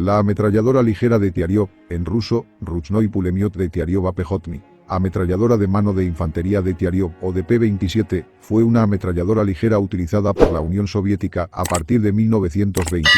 La ametralladora ligera de Tiariov, en ruso, Ruchnoi Pulemiot de Tiariova Pejotny, ametralladora de mano de infantería de Tiariov o de P-27, fue una ametralladora ligera utilizada por la Unión Soviética a partir de 1928.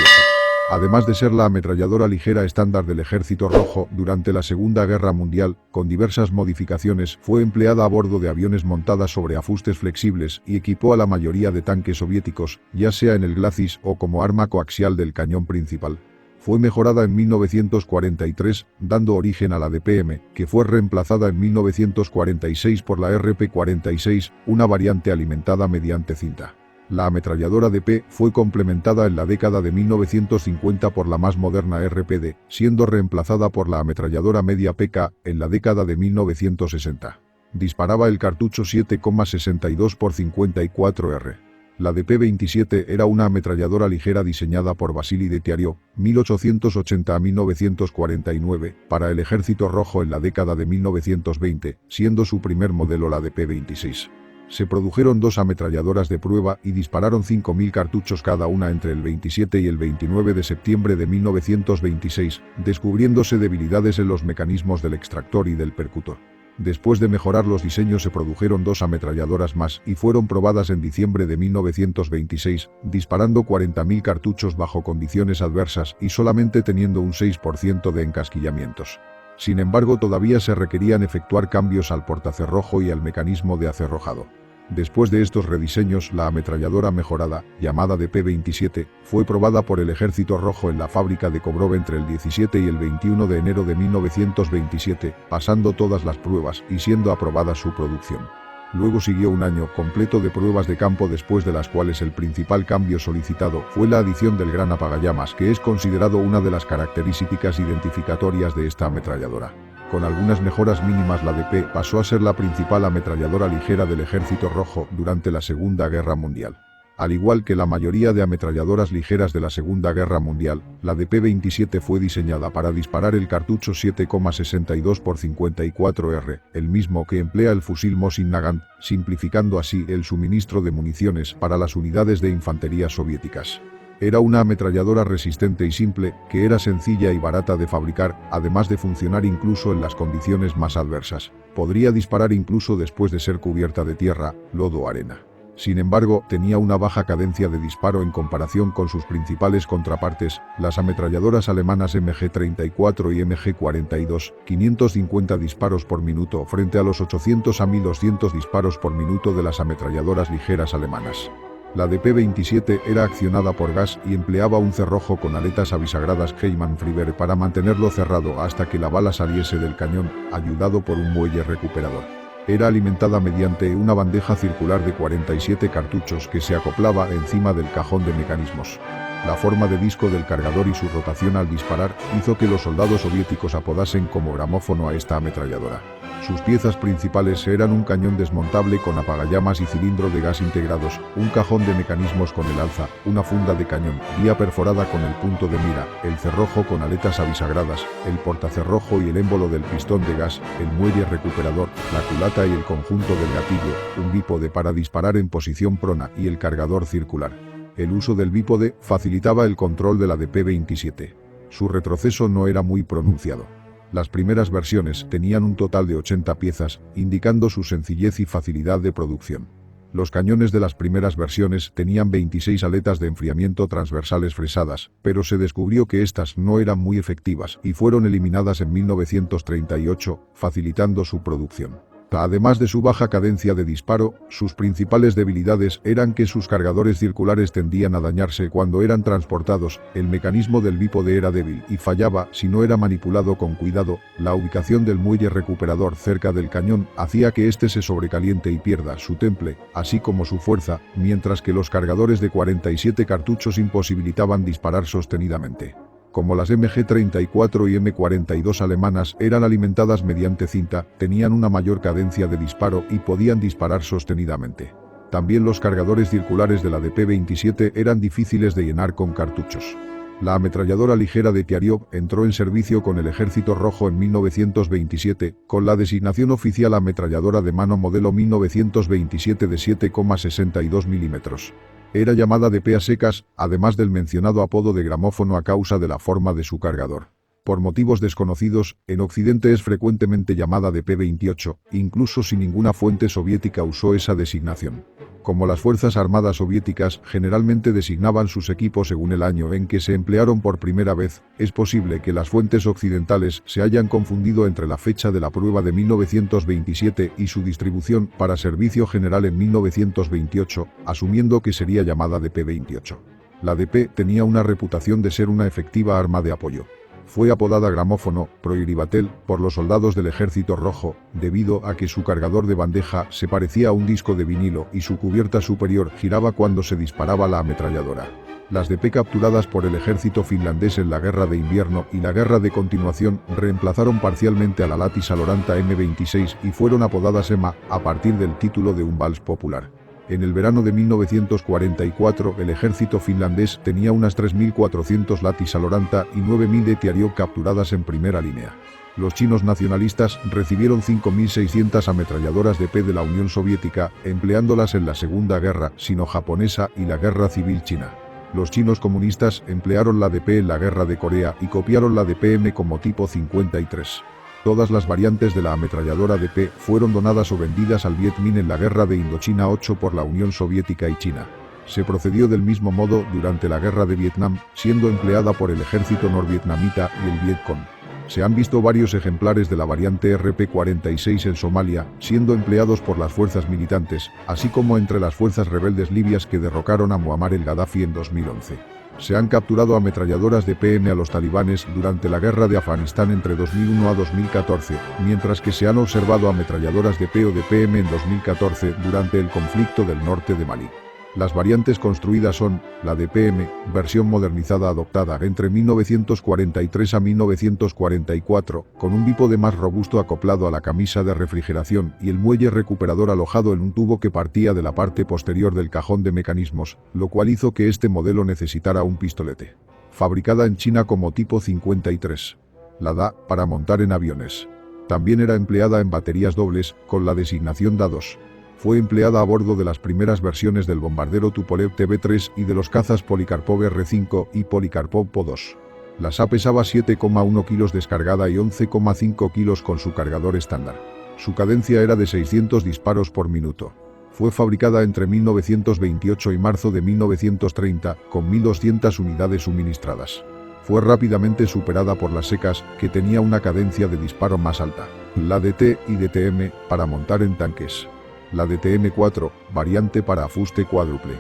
Además de ser la ametralladora ligera estándar del Ejército Rojo durante la Segunda Guerra Mundial, con diversas modificaciones, fue empleada a bordo de aviones montadas sobre afustes flexibles y equipó a la mayoría de tanques soviéticos, ya sea en el glacis o como arma coaxial del cañón principal. Fue mejorada en 1943, dando origen a la DPM, que fue reemplazada en 1946 por la RP-46, una variante alimentada mediante cinta. La ametralladora DP fue complementada en la década de 1950 por la más moderna RPD, siendo reemplazada por la ametralladora media PK en la década de 1960. Disparaba el cartucho 7,62 x 54R. La DP-27 era una ametralladora ligera diseñada por Vasily de Tiariov, 1880 a 1949, para el Ejército Rojo en la década de 1920, siendo su primer modelo la DP-26. Se produjeron dos ametralladoras de prueba y dispararon 5.000 cartuchos cada una entre el 27 y el 29 de septiembre de 1926, descubriéndose debilidades en los mecanismos del extractor y del percutor. Después de mejorar los diseños se produjeron dos ametralladoras más y fueron probadas en diciembre de 1926, disparando 40.000 cartuchos bajo condiciones adversas y solamente teniendo un 6% de encasquillamientos. Sin embargo, todavía se requerían efectuar cambios al portacerrojo y al mecanismo de acerrojado. Después de estos rediseños, la ametralladora mejorada, llamada DP-27, fue probada por el Ejército Rojo en la fábrica de Kobrov entre el 17 y el 21 de enero de 1927, pasando todas las pruebas y siendo aprobada su producción. Luego siguió un año completo de pruebas de campo, después de las cuales el principal cambio solicitado fue la adición del gran apagallamas, que es considerado una de las características identificatorias de esta ametralladora. Con algunas mejoras mínimas, la DP pasó a ser la principal ametralladora ligera del Ejército Rojo durante la Segunda Guerra Mundial. Al igual que la mayoría de ametralladoras ligeras de la Segunda Guerra Mundial, la DP-27 fue diseñada para disparar el cartucho 7,62 x 54R, el mismo que emplea el fusil Mosin Nagant, simplificando así el suministro de municiones para las unidades de infantería soviéticas. Era una ametralladora resistente y simple, que era sencilla y barata de fabricar, además de funcionar incluso en las condiciones más adversas. Podría disparar incluso después de ser cubierta de tierra, lodo o arena. Sin embargo, tenía una baja cadencia de disparo en comparación con sus principales contrapartes, las ametralladoras alemanas MG-34 y MG-42, 550 disparos por minuto frente a los 800 a 1200 disparos por minuto de las ametralladoras ligeras alemanas. La DP-27 era accionada por gas y empleaba un cerrojo con aletas abisagradas Heymann-Friber para mantenerlo cerrado hasta que la bala saliese del cañón, ayudado por un muelle recuperador. Era alimentada mediante una bandeja circular de 47 cartuchos que se acoplaba encima del cajón de mecanismos. La forma de disco del cargador y su rotación al disparar hizo que los soldados soviéticos apodasen como gramófono a esta ametralladora. Sus piezas principales eran un cañón desmontable con apagallamas y cilindro de gas integrados, un cajón de mecanismos con el alza, una funda de cañón, guía perforada con el punto de mira, el cerrojo con aletas abisagradas, el portacerrojo y el émbolo del pistón de gas, el muelle recuperador, la culata y el conjunto del gatillo, un bípode para disparar en posición prona y el cargador circular. El uso del bípode facilitaba el control de la DP-27. Su retroceso no era muy pronunciado. Las primeras versiones tenían un total de 80 piezas, indicando su sencillez y facilidad de producción. Los cañones de las primeras versiones tenían 26 aletas de enfriamiento transversales fresadas, pero se descubrió que estas no eran muy efectivas y fueron eliminadas en 1938, facilitando su producción. Además de su baja cadencia de disparo, sus principales debilidades eran que sus cargadores circulares tendían a dañarse cuando eran transportados, el mecanismo del bípode era débil y fallaba si no era manipulado con cuidado, la ubicación del muelle recuperador cerca del cañón hacía que éste se sobrecaliente y pierda su temple, así como su fuerza, mientras que los cargadores de 47 cartuchos imposibilitaban disparar sostenidamente. Como las MG-34 y M-42 alemanas eran alimentadas mediante cinta, tenían una mayor cadencia de disparo y podían disparar sostenidamente. También los cargadores circulares de la DP-27 eran difíciles de llenar con cartuchos. La ametralladora ligera de Tiariov entró en servicio con el Ejército Rojo en 1927, con la designación oficial ametralladora de mano modelo 1927 de 7,62 mm. Era llamada DP a secas, además del mencionado apodo de gramófono a causa de la forma de su cargador. Por motivos desconocidos, en Occidente es frecuentemente llamada DP-28, incluso si ninguna fuente soviética usó esa designación. Como las Fuerzas Armadas soviéticas generalmente designaban sus equipos según el año en que se emplearon por primera vez, es posible que las fuentes occidentales se hayan confundido entre la fecha de la prueba de 1927 y su distribución para servicio general en 1928, asumiendo que sería llamada DP-28. La DP tenía una reputación de ser una efectiva arma de apoyo. Fue apodada gramófono, Proiribatel, por los soldados del Ejército Rojo, debido a que su cargador de bandeja se parecía a un disco de vinilo y su cubierta superior giraba cuando se disparaba la ametralladora. Las DP capturadas por el ejército finlandés en la Guerra de Invierno y la Guerra de Continuación reemplazaron parcialmente a la Lattice Aloranta M26 y fueron apodadas EMA a partir del título de un vals popular. En el verano de 1944, el ejército finlandés tenía unas 3.400 Lattice Aloranta y 9.000 Etiariok capturadas en primera línea. Los chinos nacionalistas recibieron 5.600 ametralladoras DP de la Unión Soviética, empleándolas en la Segunda Guerra Sino-Japonesa y la Guerra Civil China. Los chinos comunistas emplearon la DP en la Guerra de Corea y copiaron la DP-M como tipo 53. Todas las variantes de la ametralladora DP fueron donadas o vendidas al Viet Minh en la Guerra de Indochina 8 por la Unión Soviética y China. Se procedió del mismo modo durante la Guerra de Vietnam, siendo empleada por el ejército norvietnamita y el Vietcong. Se han visto varios ejemplares de la variante RP-46 en Somalia, siendo empleados por las fuerzas militantes, así como entre las fuerzas rebeldes libias que derrocaron a Muammar el-Gaddafi en 2011. Se han capturado ametralladoras DP-M a los talibanes durante la guerra de Afganistán entre 2001 a 2014, mientras que se han observado ametralladoras DP o DP-M en 2014 durante el conflicto del norte de Malí. Las variantes construidas son la DP-M, versión modernizada adoptada entre 1943 a 1944, con un bípode más robusto acoplado a la camisa de refrigeración y el muelle recuperador alojado en un tubo que partía de la parte posterior del cajón de mecanismos, lo cual hizo que este modelo necesitara un pistolete. Fabricada en China como tipo 53. La DA, para montar en aviones. También era empleada en baterías dobles, con la designación DA-2. Fue empleada a bordo de las primeras versiones del bombardero Tupolev TB-3 y de los cazas Polikarpov R-5 y Polikarpov Po-2. La SA pesaba 7,1 kilos descargada y 11,5 kilos con su cargador estándar. Su cadencia era de 600 disparos por minuto. Fue fabricada entre 1928 y marzo de 1930, con 1.200 unidades suministradas. Fue rápidamente superada por las secas, que tenía una cadencia de disparo más alta. La DT y DTM, para montar en tanques. La DTM-4, variante para afuste cuádruple.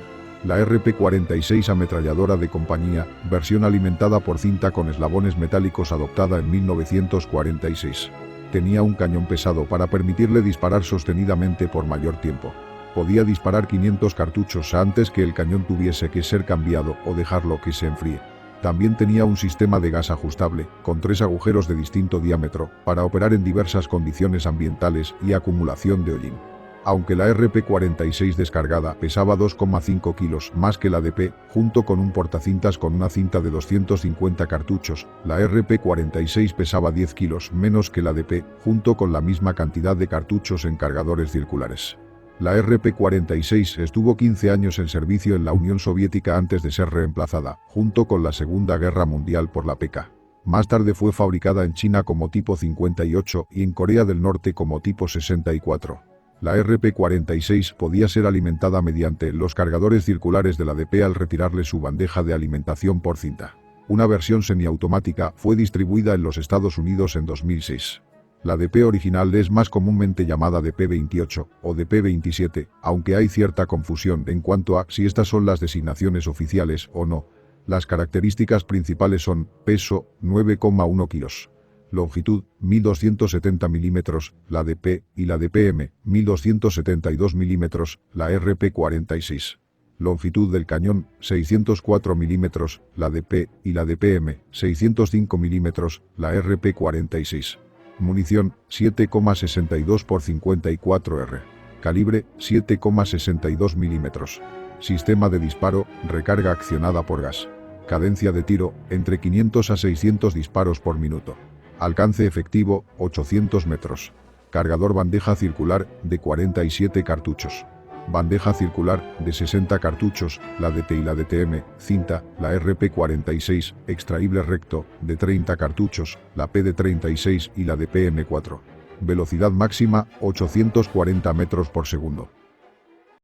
La RP-46 ametralladora de compañía, versión alimentada por cinta con eslabones metálicos adoptada en 1946. Tenía un cañón pesado para permitirle disparar sostenidamente por mayor tiempo. Podía disparar 500 cartuchos antes que el cañón tuviese que ser cambiado o dejarlo que se enfríe. También tenía un sistema de gas ajustable, con 3 agujeros de distinto diámetro, para operar en diversas condiciones ambientales y acumulación de hollín. Aunque la RP-46 descargada pesaba 2,5 kilos más que la DP, junto con un portacintas con una cinta de 250 cartuchos, la RP-46 pesaba 10 kilos menos que la DP, junto con la misma cantidad de cartuchos en cargadores circulares. La RP-46 estuvo 15 años en servicio en la Unión Soviética antes de ser reemplazada, junto con la Segunda Guerra Mundial por la PK. Más tarde fue fabricada en China como tipo 58 y en Corea del Norte como tipo 64. La RP-46 podía ser alimentada mediante los cargadores circulares de la DP al retirarle su bandeja de alimentación por cinta. Una versión semiautomática fue distribuida en los Estados Unidos en 2006. La DP original es más comúnmente llamada DP-28 o DP-27, aunque hay cierta confusión en cuanto a si estas son las designaciones oficiales o no. Las características principales son peso 9,1 kilos. Longitud, 1270 milímetros, la DP y la DPM, 1272 milímetros, la RP-46. Longitud del cañón, 604 milímetros, la DP y la DPM, 605 milímetros, la RP-46. Munición, 7,62 x 54 R. Calibre, 7,62 milímetros. Sistema de disparo, recarga accionada por gas. Cadencia de tiro, entre 500 a 600 disparos por minuto. Alcance efectivo, 800 metros. Cargador bandeja circular, de 47 cartuchos. Bandeja circular, de 60 cartuchos, la DT y la DTM, cinta, la RP46, extraíble recto, de 30 cartuchos, la PD36 y la DPM4. Velocidad máxima, 840 metros por segundo.